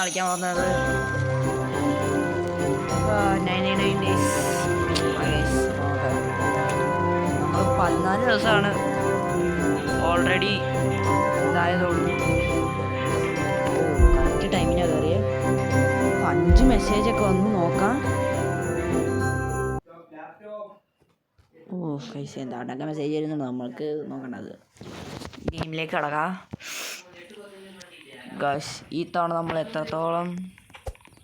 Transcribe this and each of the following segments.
കളിക്കാൻ പോകുന്നത് 99 days. നമ്മൾ 14 ദിവസമാണ് ഓൾറെഡി ഇതായതുള്ളൂ. കറക്റ്റ് ടൈമിനാണ് കയറിയേ. 5 മെസ്സേജൊക്കെ വന്ന് നോക്കാം. പൈസ എന്താണ്ടൊക്കെ മെസ്സേജ് വരുന്നുണ്ട്, നമ്മൾക്ക് നോക്കണ്ടത്. ഗെയിമിലേക്ക് കടക്കാം. ഗായ്സ് ഈ തവണ നമ്മൾ എത്രത്തോളം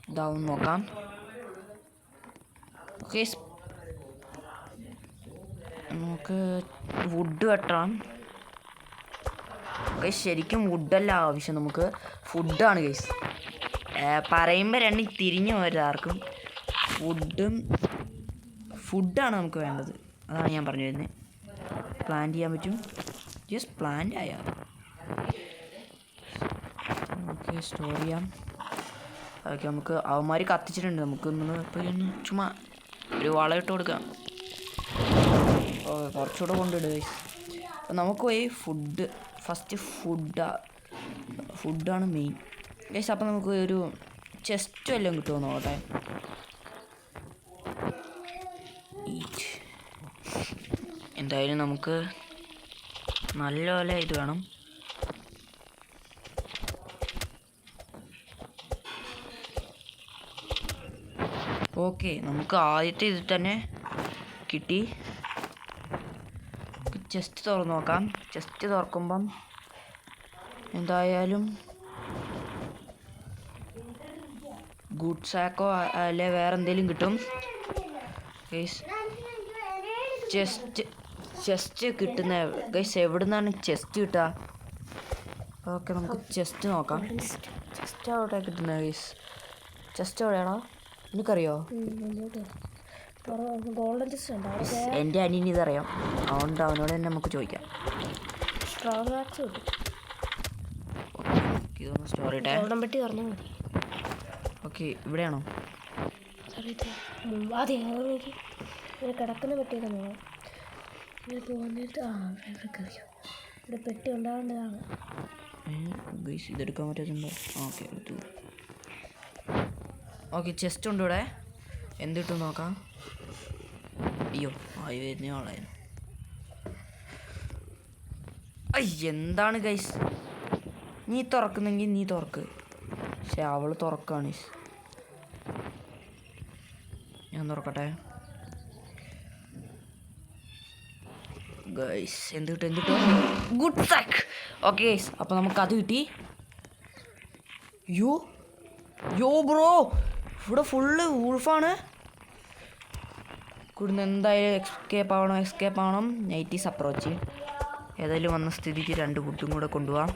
ഇതാവും നോക്കാം. ഓക്കെ, നമുക്ക് വുഡ് വെട്ടണം. ഗൈസ് ശരിക്കും വുഡല്ല ആവശ്യം, നമുക്ക് ഫുഡാണ് ഗൈസ്. പറയുമ്പോൾ രണ്ടും തിരിഞ്ഞു പോരുത് ആർക്കും. ഫുഡാണ് നമുക്ക് വേണ്ടത്, അതാണ് ഞാൻ പറഞ്ഞു വരുന്നത്. പ്ലാൻ ചെയ്യാൻ പറ്റും, ജസ്റ്റ് പ്ലാൻ ആയാൽ ഓക്കെ. സ്റ്റോർ ചെയ്യാം. ഓക്കെ, നമുക്ക് അവന്മാർ കത്തിച്ചിട്ടുണ്ട്. നമുക്കൊന്ന് ഇപ്പോൾ ചുമ്മാ ഒരു വളം ഇട്ട് കൊടുക്കാം. ഓക്കെ, കുറച്ചുകൂടെ കൊണ്ടിടുക. അപ്പോൾ നമുക്ക് പോയി ഫസ്റ്റ് ഫുഡാണ് മെയിൻ ഗൈസ്. അപ്പോൾ നമുക്ക് ഒരു ചെസ്റ്റ് വല്ലതും കിട്ടുമോ നോക്കട്ടെ. എന്തായാലും നമുക്ക് നല്ലപോലെ ഇത് വേണം. ഓക്കെ, നമുക്ക് ആദ്യത്തെ ഇതിൽ തന്നെ കിട്ടി. ചെസ്റ്റ് തുറന്ന് നോക്കാം. ചെസ്റ്റ് തുറക്കുമ്പം എന്തായാലും ഗുഡ് സാക്കോ അല്ലെ വേറെ എന്തെങ്കിലും കിട്ടും. ചെസ്റ്റ് കിട്ടുന്ന ഗൈസ് എവിടെ നിന്നാണ് ചെസ്റ്റ് കിട്ടുക? ഓക്കെ, നമുക്ക് ചെസ്റ്റ് നോക്കാം. ചെസ്റ്റ് അവിടെ കിട്ടുന്നത് ഗൈസ്. ചെസ്റ്റ് എവിടെയാണോ എനിക്കറിയോ? എൻ്റെ അനിയന് ഇതറിയാം, അതുകൊണ്ട് അവനോട് തന്നെ നമുക്ക് ചോദിക്കാം. ഇതൊന്ന് സ്റ്റോറി ഇട്ടേ. ഓക്കെ, ഇവിടെയാണോ? കിടക്കുന്ന പെട്ടിയിലാണ് പോകുന്നിട്ട്. ഇവിടെ പെട്ടി ഉണ്ടാവേണ്ടതാണ്. ഇതെടുക്കാൻ പറ്റുന്നുണ്ടോ? ഓക്കെ, എടുത്തു. ഓക്കെ, ചെസ്റ്റ് ഉണ്ട് ഇവിടെ. എന്തിട്ടു നോക്കാം. അയ്യോ, ആയി വരുന്ന ആളായിരുന്നു. എന്താണ് ഗൈസ്, നീ തുറക്കുന്നെങ്കിൽ നീ തുറക്ക്. പക്ഷെ അവള് തുറക്കാണ്. ഞാൻ തുറക്കട്ടെ ഗൈസ്. എന്ത് കിട്ടും? Good sac. ഓക്കെ ഗൈസ്, അപ്പോൾ നമുക്കത് കിട്ടി. യോ ബ്രോ, ഇവിടെ ഫുള്ള് വൂൾഫാണ്. കൂടുന്ന എന്തായാലും എസ്കേപ്പ് ആവണം. Nighties approach. ഏതായാലും വന്ന സ്ഥിതിക്ക് 2 ഫുഡും കൂടെ കൊണ്ടുപോകാം.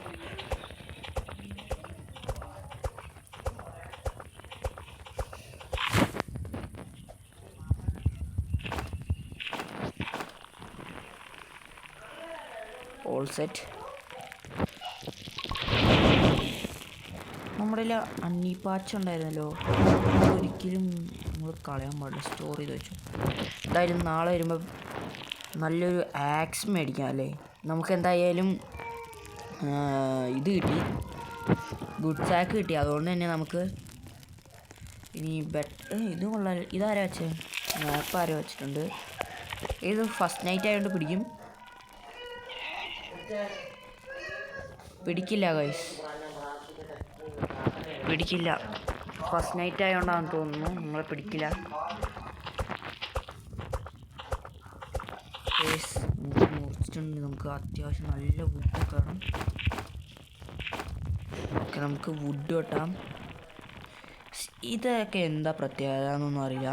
All set. നമ്മുടെ അണ്ണിപ്പാച്ച ഉണ്ടായിരുന്നല്ലോ, ഒരിക്കലും നമ്മൾ കളയാൻ പാടില്ല. സ്റ്റോർ ചെയ്ത് വെച്ചു. എന്തായാലും നാളെ വരുമ്പോൾ നല്ലൊരു ആക്സ് മേടിക്കാം അല്ലേ. നമുക്ക് എന്തായാലും ഇത് കിട്ടി, ഗുഡ് സാക്ക് കിട്ടി. അതുകൊണ്ട് തന്നെ നമുക്ക് ഇനി ഇത് കൊള്ളാൻ. ഇതാരാ വെച്ചേ? മാപ്പ് ആരോ വെച്ചിട്ടുണ്ട്. ഇത് ഫസ്റ്റ് നൈറ്റ് ആയതുകൊണ്ട് പിടിക്കില്ല ഗൈസ്, പിടിക്കില്ല. ഫസ്റ്റ് നൈറ്റ് ആയതുകൊണ്ടാണെന്ന് തോന്നുന്നു, നമ്മളെ പിടിക്കില്ല. നമുക്ക് മുറിച്ചിട്ടുണ്ട്. നമുക്ക് അത്യാവശ്യം നല്ല വുഡ് വേണം. ഓക്കെ, നമുക്ക് വുഡ് വെട്ടാം. ഇതൊക്കെ എന്താ പ്രത്യേകത എന്നൊന്നും അറിയില്ല.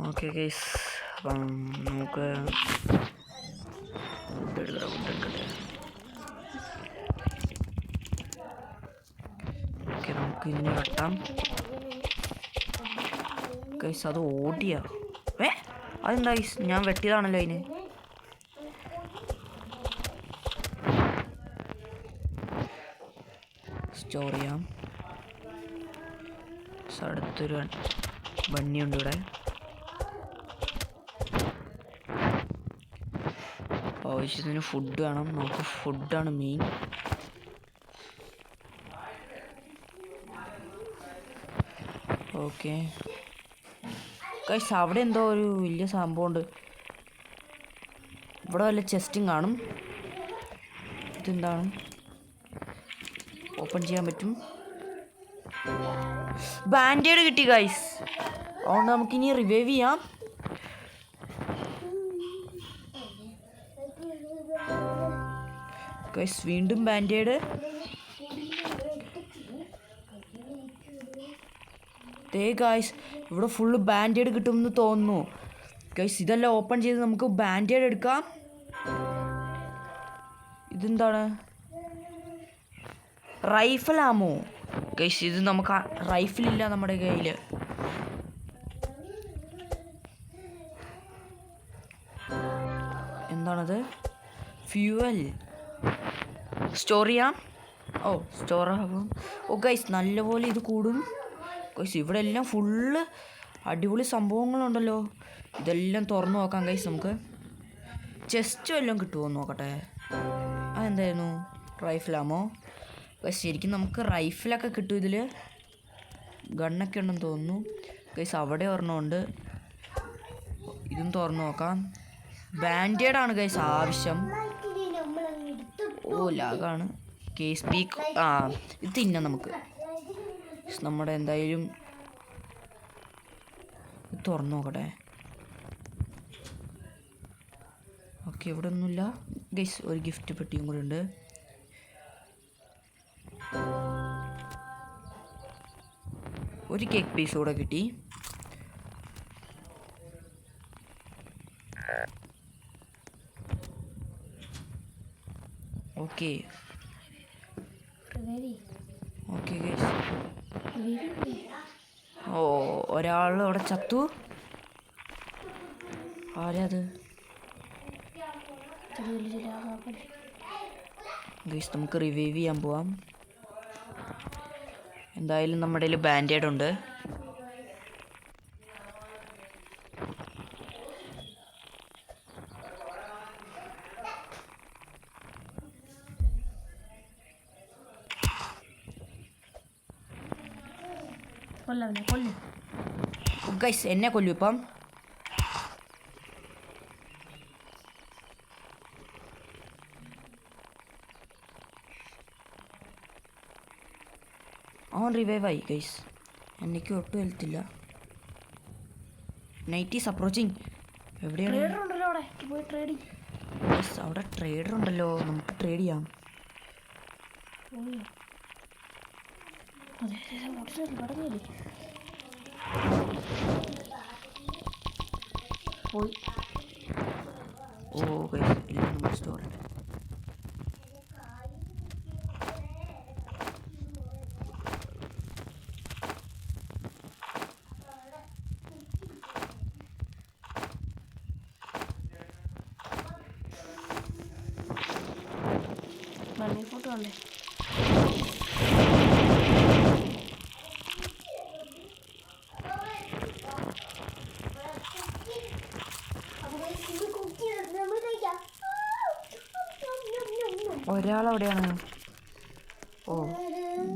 ഓക്കെ ഗൈസ്, അപ്പം നമുക്ക് വുഡ് എടുക്കട്ടെ. ഓക്കെ, നമുക്ക് ഇതിന് വെട്ടാം ഗൈസ്. അത് ഓടിയാ? അതെന്താ ഗൈസ്, ഞാൻ വെട്ടിയതാണല്ലോ അതിന്. സ്റ്റോർ ചെയ്യാം. അടുത്തൊരു ബണ്ണിയുണ്ട് ഇവിടെ. ആവശ്യത്തിന് ഫുഡ് വേണം. നമുക്ക് ഫുഡാണ് മെയിൻ. ഓക്കെ ഗൈസ്, അവിടെ എന്തോ ഒരു വലിയ സംഭവമുണ്ട്. ഇവിടെ വല്ല ചെസ്റ്റും കാണും. ഇതെന്താണ്? ഓപ്പൺ ചെയ്യാൻ പറ്റും. ബാൻഡേഡ് കിട്ടി ഗൈസ്. അതുകൊണ്ട് നമുക്കിനി റിവൈവ് ചെയ്യാം. ഗൈസ് വീണ്ടും ബാൻഡേഡ്. ദേ ഗൈസ്, ഇവിടെ ഫുള്ള് ബാൻഡേഡ് കിട്ടുമെന്ന് തോന്നുന്നു. ഗൈസ് ഇതെല്ലാം ഓപ്പൺ ചെയ്ത് നമുക്ക് ബാൻഡേഡ് എടുക്കാം. ഇതെന്താണ്? റൈഫിലാമോ? ഗൈസ് ഇത് നമുക്ക് റൈഫിലില്ല നമ്മുടെ കയ്യിൽ. എന്താണത്? ഫ്യൂവൽ സ്റ്റോർ ചെയ്യാം. ഓ സ്റ്റോർ ആകും. ഓ ഗൈസ് നല്ലപോലെ ഇത് കൂടും. ഗൈസ് ഇവിടെ എല്ലാം ഫുള്ള് അടിപൊളി സംഭവങ്ങളുണ്ടല്ലോ. ഇതെല്ലാം തുറന്നു നോക്കാം ഗൈസ്. നമുക്ക് ചെസ്റ്റ് വല്ലതും കിട്ടുമോ നോക്കട്ടെ. അതെന്തായിരുന്നു? റൈഫിലാമോ? ഗൈസ് ശരിക്കും നമുക്ക് റൈഫിലൊക്കെ കിട്ടും ഇതിൽ. ഗണ്ണൊക്കെ ഉണ്ടെന്ന് തോന്നുന്നു. ഗൈസ് അവിടെ ഒരെണ്ണമുണ്ട്. ഇതും തുറന്നു നോക്കാം. ബാൻഡേഡാണ് ഗൈസ് ആവശ്യം. ഓ ലാഗാണ്. കേസ് പീക്ക്. ആ ഇത് തിന്നാം നമുക്ക്. നമ്മുടെ എന്തായാലും തുറന്നു നോക്കട്ടെ. ഓക്കെ ഇവിടെ ഒന്നുമില്ല ഗൈസ്. ഒരു ഗിഫ്റ്റ് പെട്ടിയും കൂടെ ഉണ്ട്. ഒരു കേക്ക് പീസ് കൂടെ കിട്ടി. Okay okay guys. ഓ ഒരാൾ അവിടെ ചത്തു. ആരാ അത്? ഗൈസ് നമുക്ക് റിവൈവ് ചെയ്യാൻ പോവാം. എന്തായാലും നമ്മുടെ കയ്യിൽ ബാൻഡേഡ് ഉണ്ട്. ഗൈസ് എന്നെ കൊല്ലു ഇപ്പം. അവൻ റിവൈവ് ആയി ഗൈസ്. എനിക്ക് ഒട്ടും ഹെൽത്തില്ല. Night is approaching. എവിടെയാണ്? ഗൈസ് അവിടെ ട്രേഡർ ഉണ്ടല്ലോ. നമുക്ക് ട്രേഡ് ചെയ്യാം. ഓ ഗൈസ് ഇല്ല, നമ്മുടെ സ്റ്റോറി. ഫോട്ടോ ഉണ്ട്. ഒരാളെവിടെയാണ്? ഓ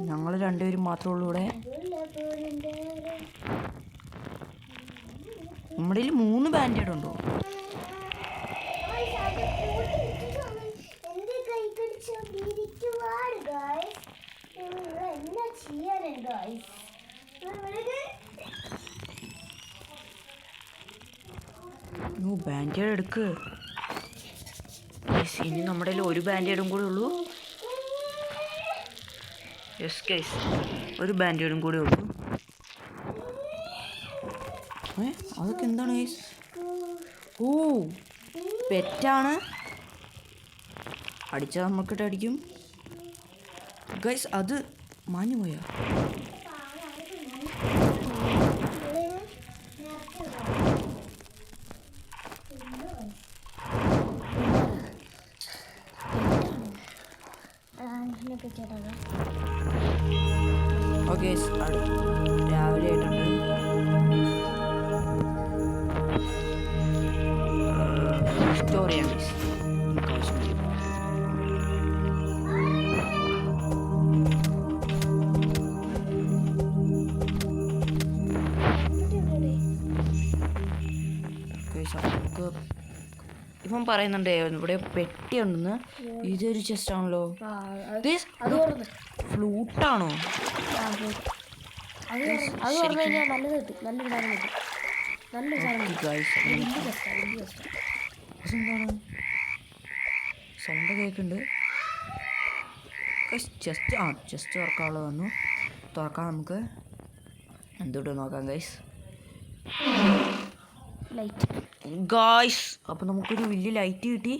ഞങ്ങൾ രണ്ടുപേരും മാത്രമേ ഉള്ളൂ ഇവിടെ. നമ്മുടെ കയ്യിൽ 3 ബാൻഡേഡ് ഉണ്ടോ? ബാൻഡേഡ് എടുക്ക്. ഇനി നമ്മുടെ കയ്യിൽ ഒരു ബാൻഡേഡും കൂടെ ഉള്ളൂ. യെസ് ഗൈസ്, ഒരു ബാൻഡേഡും കൂടെ ഉള്ളൂ. അതൊക്കെ എന്താണ് ഗൈസ്? ഓ പെറ്റാണ്. അടിച്ചാൽ നമുക്കിട്ട് അടിക്കും ഗൈസ്. അത് മാഞ്ഞു പോയാ? ഓക്കെ രാവിലെ ആയിട്ടുണ്ട്. സ്റ്റോറിയാണ് നമുക്ക് ഇപ്പം പറയുന്നുണ്ട് ഇവിടെ പെട്ടി ഉണ്ടെന്ന്. ഇതൊരു ചെസ്റ്റ് ആണല്ലോ. ഫ്ലൂട്ടാണോ? എന്താണ് സൗണ്ട് കേൾക്കുന്നുണ്ട്? ചെസ്റ്റ് തുറക്കാനുള്ള വന്നു. തുറക്കാം നമുക്ക്. എന്തുകൊണ്ട് നോക്കാം ഗൈസ്. ഗായ്സ് അപ്പം നമുക്കൊരു വലിയ ലൈറ്റ് കിട്ടി.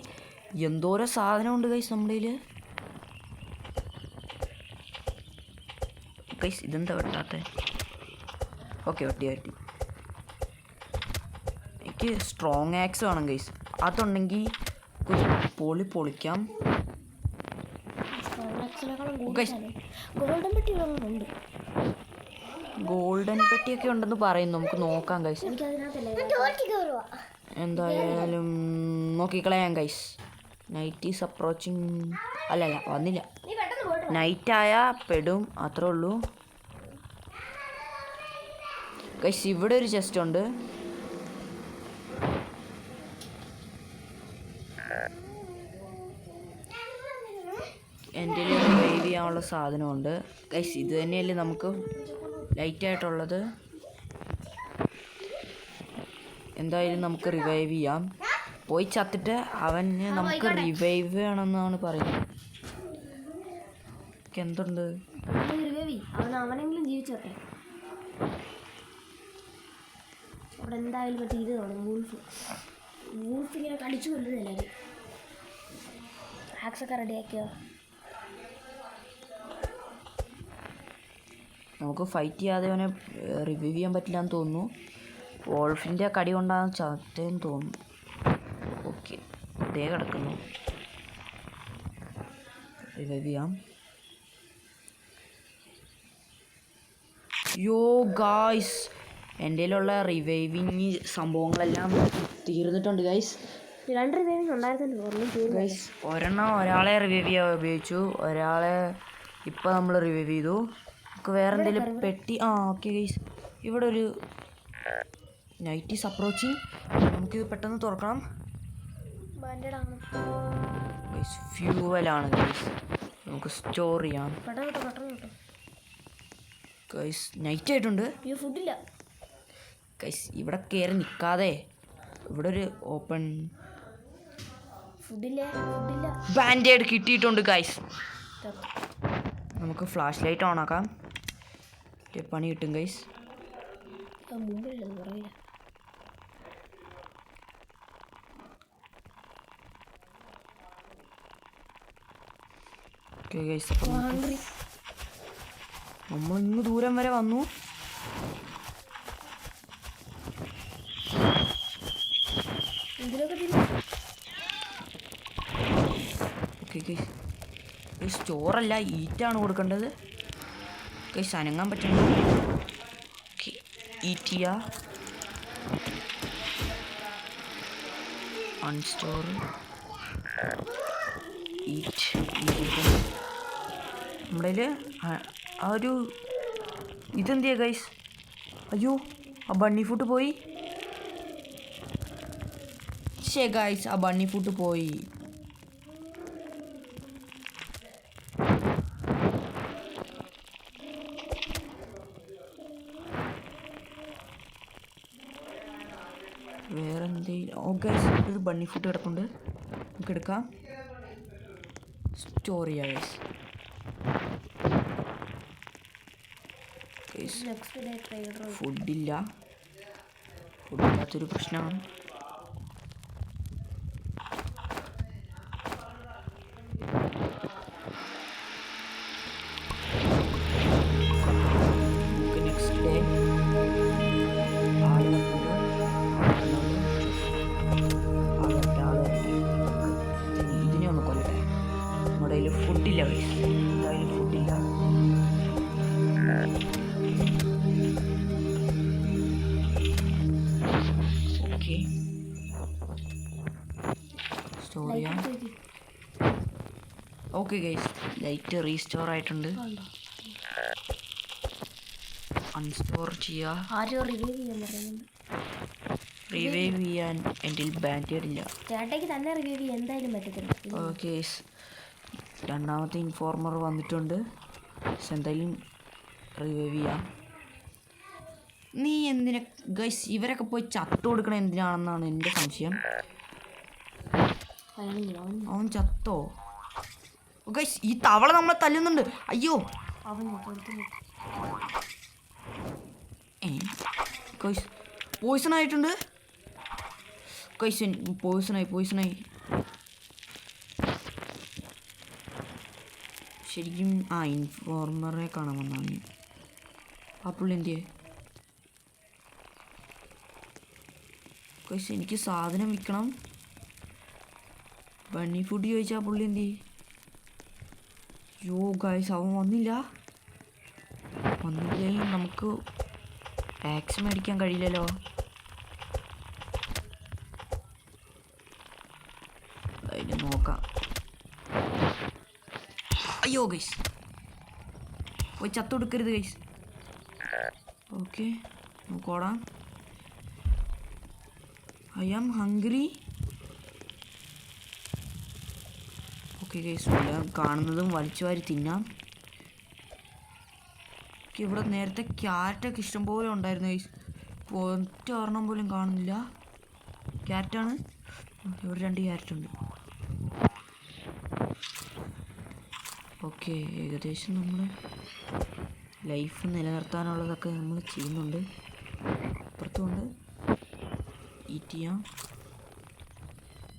എന്തോരം സാധനമുണ്ട് ഗൈസ് നമ്മുടെ കയ്യിൽ. ഗൈസ് ഇതെന്താ വെട്ടാത്ത? ഓക്കെ വെട്ടി. എനിക്ക് സ്ട്രോങ് ആക്സ് വേണം ഗൈസ്. അതുണ്ടെങ്കിൽ പൊളിക്കാം. ഗോൾഡൻ പെട്ടിയൊക്കെ ഉണ്ടെന്ന് പറയുന്നു. നമുക്ക് നോക്കാം ഗൈസ്. എന്തായാലും നോക്കിക്കളയാം ഗൈസ്. Night is approaching. അല്ല വന്നില്ല. നൈറ്റായാൽ പെടും, അത്രേ ഉള്ളൂ ഗൈസ്. ഇവിടെ ഒരു ചെസ്റ്റ് ഉണ്ട്. എൻ്റെ റിവൈവ് ചെയ്യാനുള്ള സാധനമുണ്ട് ഗൈസ്. ഇത് തന്നെയല്ലേ നമുക്ക് ലൈറ്റായിട്ടുള്ളത്. എന്തായാലും നമുക്ക് റിവൈവ് ചെയ്യാം. പോയി ചത്തിട്ട് അവന് നമുക്ക് റിവൈവ് ചെയ്യണമെന്നാണ് പറയുന്നത്. എന്തുണ്ട്? അവനെങ്കിലും ജീവിച്ചോട്ടെ. അവിടെ എന്തായാലും മറ്റേ ഇത് കാണും. വൂൾഫ് ഇങ്ങനെ കടിച്ചു കൊല്ലുന്നു എല്ലാവരും. ഹാക്സൊക്കെ റെഡിയാക്കിയോ? നമുക്ക് ഫൈറ്റ് ചെയ്യാതെ അവനെ റിവൈവ് ചെയ്യാൻ പറ്റില്ല എന്ന് തോന്നുന്നു. വോൾഫിൻ്റെ കടി കൊണ്ടാണ് ചത്തേന്ന് തോന്നുന്നു. ഓക്കെ ഇതേ കിടക്കുന്നു. റിവൈവ് ചെയ്യാം. യോ ഗായ്സ്, എൻ്റെ കയ്യിലുള്ള റിവൈവിങ് സംഭവങ്ങളെല്ലാം തീർന്നിട്ടുണ്ട് ഗൈസ്. 2 റിവൈവിങ് ഉണ്ടായിരുന്നു ഗൈസ്. ഒരാളെ റിവൈവ് ചെയ്യാൻ ഉപയോഗിച്ചു. ഒരാളെ ഇപ്പം നമ്മൾ റിവൈവ് ചെയ്തു. നമുക്ക് വേറെ എന്തെങ്കിലും പെട്ടി. Okay guys. ഇവിടെ ഒരു നൈറ്റ് ഈസ് അപ്രോച്ചിങ്. നമുക്കിത് പെട്ടെന്ന് തുറക്കണം ഗൈസ്. ഫ്യൂവലാണ് ഗൈസ്. നമുക്ക് സ്റ്റോർ ചെയ്യാം ഗൈസ്. നൈറ്റ് ആയിട്ടുണ്ട് ഫുഡില്ല ഗൈസ്. ഇവിടെ കയറി നിൽക്കാതെ ഇവിടെ ഒരു ഓപ്പൺ ബാൻഡേഡ് കിട്ടിയിട്ടുണ്ട് ഗൈസ്. നമുക്ക് ഫ്ലാഷ് ലൈറ്റ് ഓൺ ആക്കാം. പണി കിട്ടും ഗൈസ്. Okay guys. അപ്പം നമ്മളിങ്ങ് ദൂരം വരെ വന്നു. Okay guys. സ്റ്റോറല്ല, ഈറ്റാണ് കൊടുക്കേണ്ടത് ഗൈസ്. അനങ്ങാൻ പറ്റണം. ഓക്കെ ഈറ്റ് ചെയ്യുക. അൺസ്റ്റോർ ഈറ്റ്. നമ്മുടെ കയ്യിൽ ആ ഒരു ഇതെന്തിയാ ഗൈസ്? അയ്യോ, ആ ബണ്ണി ഫുഡ് പോയി. ഗൈസ്, ആ ബണ്ണി ഫുഡ് പോയി. വേറെ എന്തെങ്കിലും? ഓ ഗൈസ്, ഒരു ബണ്ണി ഫുഡ് കിടപ്പുണ്ട്. നമുക്ക് എടുക്കാം. സ്റ്റോർ ചെയ്യാം ഗൈസ്. ഫുഡില്ലാത്തൊരു പ്രശ്നമാണ്. നെക്സ്റ്റ് ഡേ ഇതിനെ ഒന്ന് കൊല്ലട്ടെ. നമ്മുടെ കയ്യിൽ ഫുഡില്ല ഗൈസ്. എന്തായാലും ഫുഡില്ല. ഓക്കെ സ്റ്റോർ ചെയ്യാം. ഓക്കെ ഗൈസ്, ലൈറ്റ് റീസ്റ്റോർ ആയിട്ടുണ്ട്. അൺസ്റ്റോർ ചെയ്യുക. റിവൈവ് ചെയ്യാൻ എൻ്റെ ബാൻഡേഡ് ഇല്ല. ചേട്ടയ്ക്ക് തന്നെ റിവൈവ് ചെയ്യാൻ എന്തായാലും പറ്റത്തില്ല. ഓക്കെ, രണ്ടാമത്തെ ഇൻഫോർമർ വന്നിട്ടുണ്ട്. എന്തായാലും റിവൈവ് ചെയ്യാം. നീ എന്തിനാ ഗൈസ് ഇവരൊക്കെ പോയി ചത്തു കൊടുക്കണം എന്തിനാണെന്നാണ് എൻ്റെ സംശയം. അവൻ ചത്തോ? ഗൈസ് ഈ തവള നമ്മളെ തല്ലുന്നുണ്ട്. അയ്യോ ഗൈസ് പോയിസൺ ആയിട്ടുണ്ട്. ഗൈസ് പോയിസണായി. ശരിക്കും ഇൻഫോർമറെ കാണാൻ വന്നാണ്. ആ പുള്ളി എന്തിയെ? ഗൈസ് എനിക്ക് സാധനം വിൽക്കണം. ബണ്ണി ഫുഡ് ചോദിച്ചാൽ പുള്ളി എന്തി? യോ ഗൈസ് അവൻ വന്നില്ലെങ്കിൽ നമുക്ക് ടാക്സ് മേടിക്കാൻ കഴിയില്ലല്ലോ. അതിന് നോക്കാം. അയ്യോ ഗൈസ് പോയി ചത്തൊടുക്കരുത് ഗൈസ്. ഓക്കെ നോക്കോടാം. I am hungry. Okay guys കാണുന്നതും വലിച്ചു വാരി തിന്നാം. ഇവിടെ നേരത്തെ ക്യാരറ്റൊക്കെ ഇഷ്ടംപോലെ ഉണ്ടായിരുന്നു ഗൈസ്. ഒറ്റ ഒരെണ്ണം പോലും കാണുന്നില്ല. ക്യാരറ്റാണ്. ഇവിടെ 2 ക്യാരറ്റുണ്ട്. ഓക്കെ ഏകദേശം നമ്മുടെ ലൈഫ് നിലനിർത്താനുള്ളതൊക്കെ നമ്മൾ ചെയ്യുന്നുണ്ട്. അപ്പുറത്തുകൊണ്ട് ഈറ്റ് ചെയ്യാം.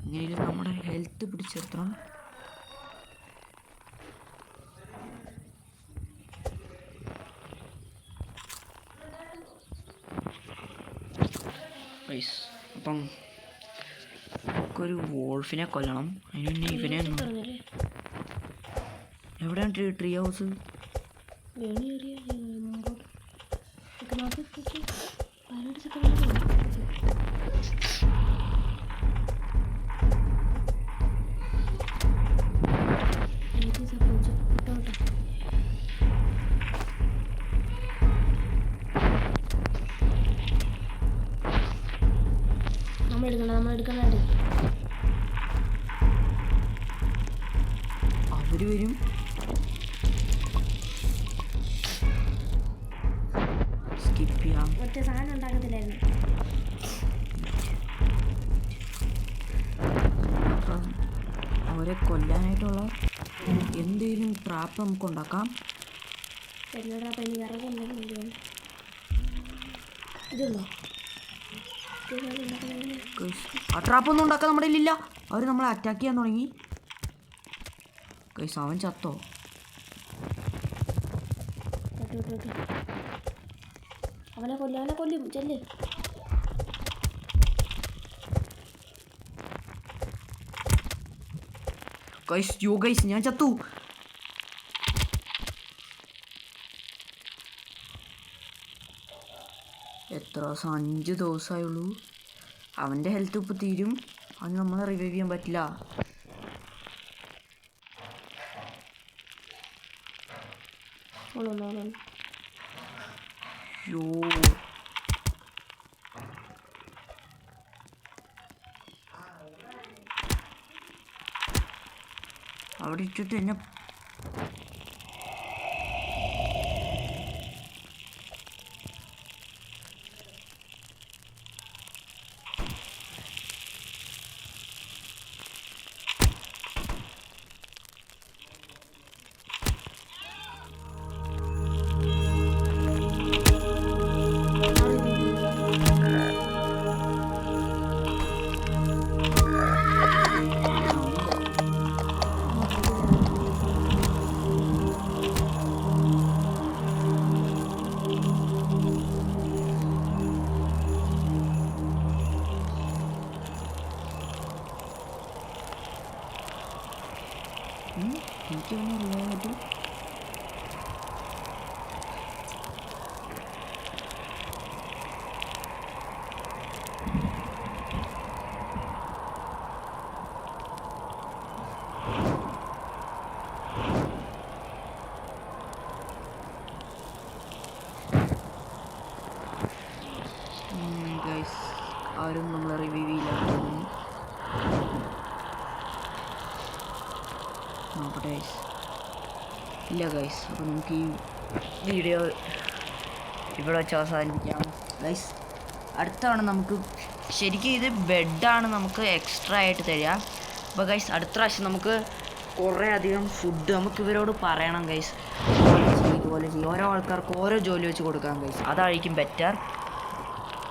എങ്ങനെയും നമ്മുടെ ഹെൽത്ത് പിടിച്ചെടുത്തണം. അപ്പം നമുക്കൊരു വോൾഫിനെ കൊല്ലണം. അതിന് പിന്നെ ഇവനെ എവിടെയാണ് ട്രീ ഹൗസ്? നമ്മളെടുക്കണേ അവര് വരും. സ്കിപ്പ് ചെയ്യാം. ഒറ്റ സാധനം ഉണ്ടാക്കത്തില്ലായിരുന്നു. അവരെ കൊല്ലാനായിട്ടുള്ള എന്തെങ്കിലും ട്രാപ്പ് നമുക്ക് ഉണ്ടാക്കാം. ആ ട്രാപ്പൊന്നും ഉണ്ടാക്കാൻ നമ്മുടെ ഇല്ല. അവർ നമ്മളെ അറ്റാക്ക് ചെയ്യാൻ തുടങ്ങി. ഗൈസ് അവൻ ചത്തോ? അവനെ കൊല്ലും ചെല്ല്. ഗൈസ് ഞാൻ ചത്തു. എത്ര 5 ദിവസമായുള്ളൂ. അവൻ്റെ ഹെൽത്ത് ഇപ്പോൾ തീരും. അത് നമ്മളെ റിവൈവ് ചെയ്യാൻ പറ്റില്ല. യോ അവിടെ ഇട്ടിട്ട് എന്നെ എനിക്കൊന്നും അറിയാൻ പറ്റും. ഗൈസ് ആരും നമ്മളെ റിവൈവ് ചെയ്യില്ല തോന്നുന്നു. നോക്കട്ടെ ഗൈസ്. ഇല്ല ഗൈസ്. അപ്പോൾ നമുക്ക് ഈ വീഡിയോ ഇവിടെ വെച്ച് അവസാനിപ്പിക്കാം ഗൈസ്. അടുത്ത തവണ നമുക്ക് ശരിക്കും ഇത് ബെഡാണ് നമുക്ക് എക്സ്ട്രാ ആയിട്ട് തരിക. അപ്പോൾ ഗൈസ് അടുത്ത പ്രാവശ്യം നമുക്ക് കുറേ അധികം ഫുഡ് നമുക്ക് ഇവരോട് പറയണം ഗൈസ്. ഇതുപോലെ ചെയ്യും. ഓരോ ആൾക്കാർക്ക് ഓരോ ജോലി വെച്ച് കൊടുക്കാം ഗൈസ്. അതായിരിക്കും ബെറ്റർ.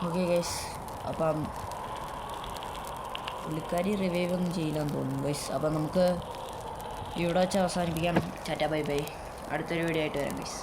Okay guys. അപ്പം പുള്ളിക്കാരി റിവൈവ് ഒന്നും ചെയ്യില്ലെന്ന് തോന്നുന്നു ഗൈസ്. അപ്പം നമുക്ക് ഇവിടെ വെച്ച് അവസാനിപ്പിക്കാം. Tata bye bye. അടുത്തൊരു വീഡിയോ ആയിട്ട് വരാം ഗൈസ്.